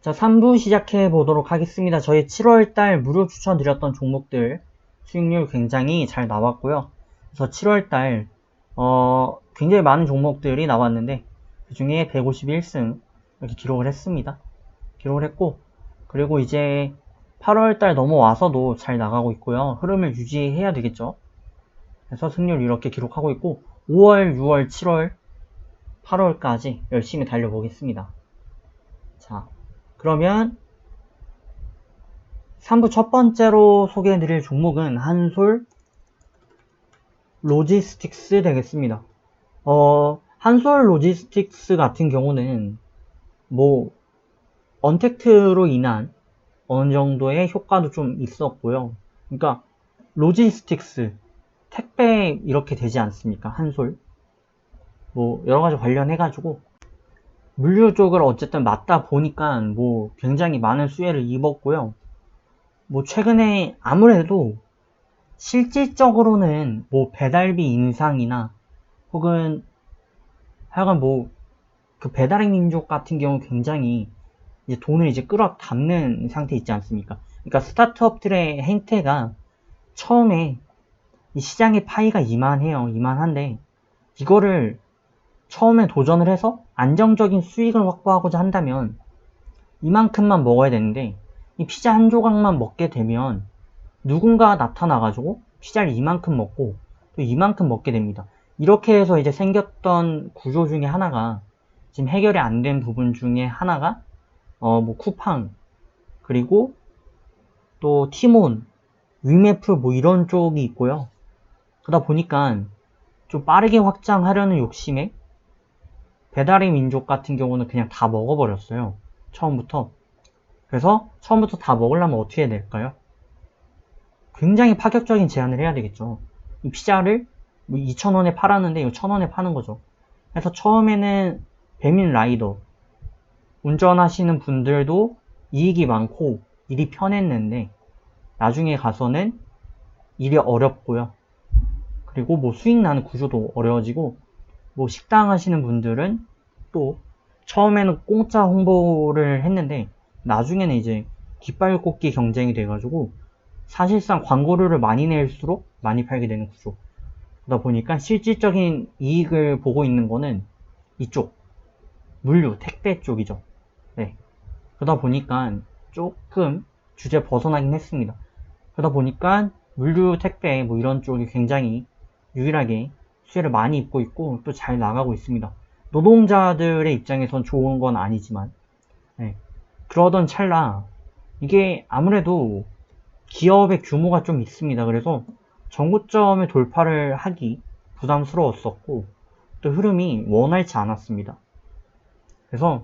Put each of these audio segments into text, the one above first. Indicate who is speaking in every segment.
Speaker 1: 자, 3부 시작해 보도록 하겠습니다. 저희 7월달 무료 추천드렸던 종목들 수익률 굉장히 잘 나왔고요. 그래서 7월달 굉장히 많은 종목들이 나왔는데 그 중에 151승 이렇게 기록을 했습니다. 기록을 했고, 그리고 이제 8월달 넘어와서도 잘 나가고 있고요. 흐름을 유지해야 되겠죠. 그래서 승률 이렇게 기록하고 있고, 5월, 6월, 7월, 8월까지 열심히 달려보겠습니다. 자, 그러면 3부 첫 번째로 소개해드릴 종목은 한솔 로지스틱스 되겠습니다. 한솔 로지스틱스 같은 경우는 언택트로 인한 어느 정도의 효과도 좀 있었고요. 그러니까 로지스틱스, 택배 이렇게 되지 않습니까? 한솔. 여러가지 관련해가지고 물류 쪽을 어쨌든 맡다 보니까 굉장히 많은 수혜를 입었고요. 최근에 아무래도 실질적으로는 배달비 인상이나 혹은 하여간 그 배달의 민족 같은 경우 굉장히 이제 돈을 이제 끌어 담는 상태 있지 않습니까? 그러니까 스타트업들의 행태가 처음에 이 시장의 파이가 이만한데 이거를 처음에 도전을 해서 안정적인 수익을 확보하고자 한다면 이만큼만 먹어야 되는데 이 피자 한 조각만 먹게 되면 누군가가 나타나가지고 피자를 이만큼 먹고 또 이만큼 먹게 됩니다. 이렇게 해서 이제 생겼던 구조 중에 하나가 지금 해결이 안 된 부분 중에 하나가 쿠팡 그리고 또 티몬, 위메프 이런 쪽이 있고요. 그러다 보니까 좀 빠르게 확장하려는 욕심에 배달의 민족 같은 경우는 그냥 다 먹어버렸어요. 처음부터. 그래서 처음부터 다 먹으려면 어떻게 해야 될까요? 굉장히 파격적인 제안을 해야 되겠죠. 이 피자를 2,000원에 팔았는데 이거 1,000원에 파는 거죠. 그래서 처음에는 배민 라이더 운전하시는 분들도 이익이 많고 일이 편했는데 나중에 가서는 일이 어렵고요. 그리고 수익 나는 구조도 어려워지고 식당 하시는 분들은 또 처음에는 공짜 홍보를 했는데 나중에는 이제 깃발 꽂기 경쟁이 돼가지고 사실상 광고료를 많이 낼수록 많이 팔게 되는 구조. 그러다 보니까 실질적인 이익을 보고 있는 거는 이쪽 물류, 택배 쪽이죠. 네. 그러다 보니까 조금 주제 벗어나긴 했습니다. 그러다 보니까 물류, 택배 이런 쪽이 굉장히 유일하게 수혜를 많이 입고 있고 또 잘 나가고 있습니다. 노동자들의 입장에선 좋은 건 아니지만 네. 그러던 찰나 이게 아무래도 기업의 규모가 좀 있습니다. 그래서 정고점의 돌파를 하기 부담스러웠었고 또 흐름이 원활치 않았습니다. 그래서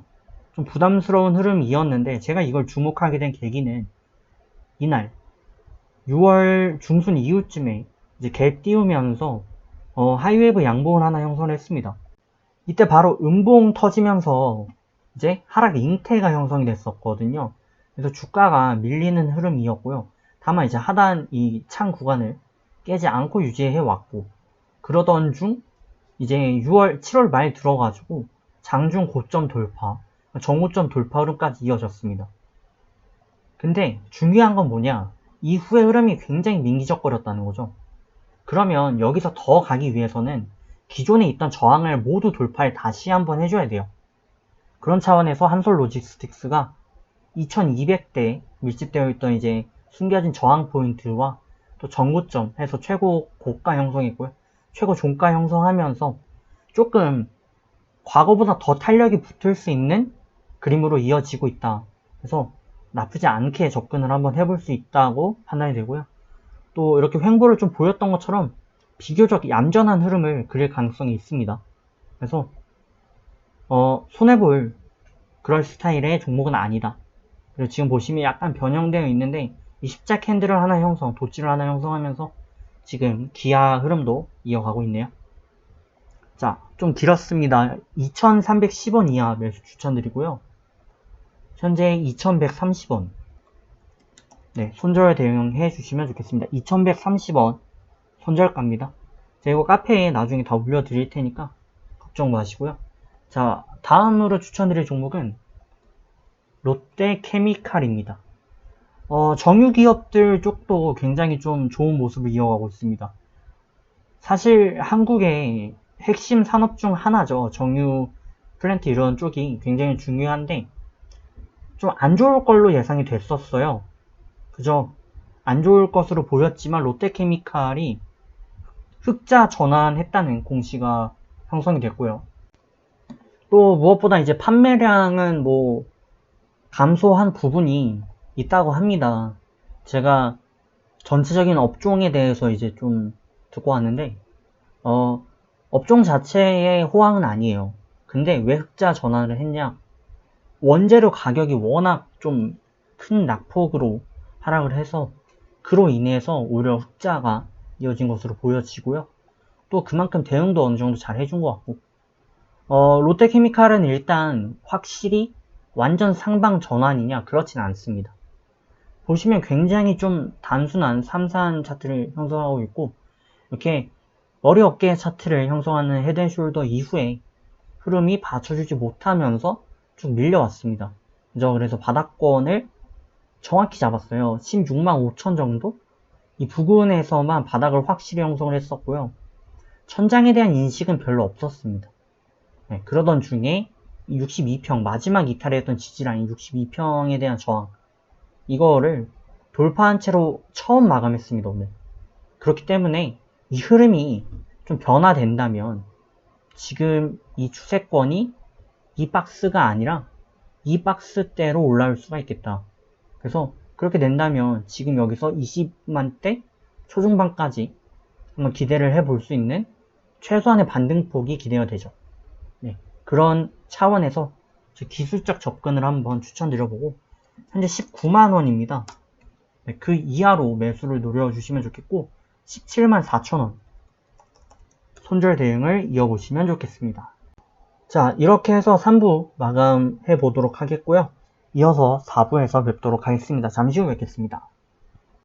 Speaker 1: 좀 부담스러운 흐름이었는데 제가 이걸 주목하게 된 계기는 이날 6월 중순 이후쯤에 이제 갭 띄우면서 하이웨이브 양봉을 하나 형성했습니다. 이때 바로 음봉 터지면서 이제 하락 잉태가 형성이 됐었거든요. 그래서 주가가 밀리는 흐름이었고요. 다만 이제 하단 이 창 구간을 깨지 않고 유지해 왔고 그러던 중 이제 7월 말 들어가지고 장중 고점 돌파, 정고점 돌파 흐름까지 이어졌습니다. 근데 중요한 건 뭐냐? 이후의 흐름이 굉장히 민기적거렸다는 거죠. 그러면 여기서 더 가기 위해서는 기존에 있던 저항을 모두 돌파를 다시 한번 해줘야 돼요. 그런 차원에서 한솔 로지스틱스가 2200대 밀집되어 있던 이제 숨겨진 저항 포인트와 또 전고점 해서 최고 고가 형성했고요. 최고 종가 형성하면서 조금 과거보다 더 탄력이 붙을 수 있는 그림으로 이어지고 있다. 그래서 나쁘지 않게 접근을 한번 해볼 수 있다고 판단이 되고요. 또 이렇게 횡보를 좀 보였던 것처럼 비교적 얌전한 흐름을 그릴 가능성이 있습니다. 그래서 손해볼 그럴 스타일의 종목은 아니다. 그리고 지금 보시면 약간 변형되어 있는데 이 십자 캔들을 하나 형성, 도치를 하나 형성하면서 지금 기아 흐름도 이어가고 있네요. 자, 좀 길었습니다. 2310원 이하 매수 추천드리고요. 현재 2130원. 네, 손절 대응해 주시면 좋겠습니다. 2130원 손절가입니다. 제가 이거 카페에 나중에 다 올려드릴 테니까 걱정 마시고요. 자, 다음으로 추천드릴 종목은 롯데케미칼입니다. 정유기업들 쪽도 굉장히 좀 좋은 모습을 이어가고 있습니다. 사실 한국의 핵심 산업 중 하나죠. 정유 플랜트 이런 쪽이 굉장히 중요한데 좀 안 좋을 걸로 예상이 됐었어요. 그죠? 안 좋을 것으로 보였지만 롯데케미칼이 흑자 전환했다는 공시가 형성이 됐고요. 또 무엇보다 이제 판매량은 뭐 감소한 부분이 있다고 합니다. 제가 전체적인 업종에 대해서 이제 좀 듣고 왔는데 업종 자체의 호황은 아니에요. 근데 왜 흑자 전환을 했냐? 원재료 가격이 워낙 좀 큰 낙폭으로 하락을 해서 그로 인해서 오히려 흑자가 이어진 것으로 보여지고요. 또 그만큼 대응도 어느 정도 잘 해준 것 같고 롯데케미칼은 일단 확실히 완전 상방 전환이냐? 그렇진 않습니다. 보시면 굉장히 좀 단순한 3산 차트를 형성하고 있고 이렇게 머리 어깨 차트를 형성하는 헤드앤숄더 이후에 흐름이 받쳐주지 못하면서 쭉 밀려왔습니다. 그래서 바닥권을 정확히 잡았어요. 16만 5천 정도? 이 부근에서만 바닥을 확실히 형성을 했었고요. 천장에 대한 인식은 별로 없었습니다. 네, 그러던 중에 62평, 마지막 이탈했던 지지라인 62평에 대한 저항, 이거를 돌파한 채로 처음 마감했습니다, 오늘. 그렇기 때문에 이 흐름이 좀 변화된다면 지금 이 추세권이 이 박스가 아니라 이 박스대로 올라올 수가 있겠다. 그래서 그렇게 된다면 지금 여기서 20만대 초중반까지 한번 기대를 해볼 수 있는 최소한의 반등폭이 기대가 되죠. 네, 그런 차원에서 기술적 접근을 한번 추천드려보고 현재 19만원입니다. 네, 그 이하로 매수를 노려주시면 좋겠고 17만 4천원 손절 대응을 이어보시면 좋겠습니다. 자, 이렇게 해서 3부 마감해 보도록 하겠고요. 이어서 4부에서 뵙도록 하겠습니다. 잠시 후 뵙겠습니다.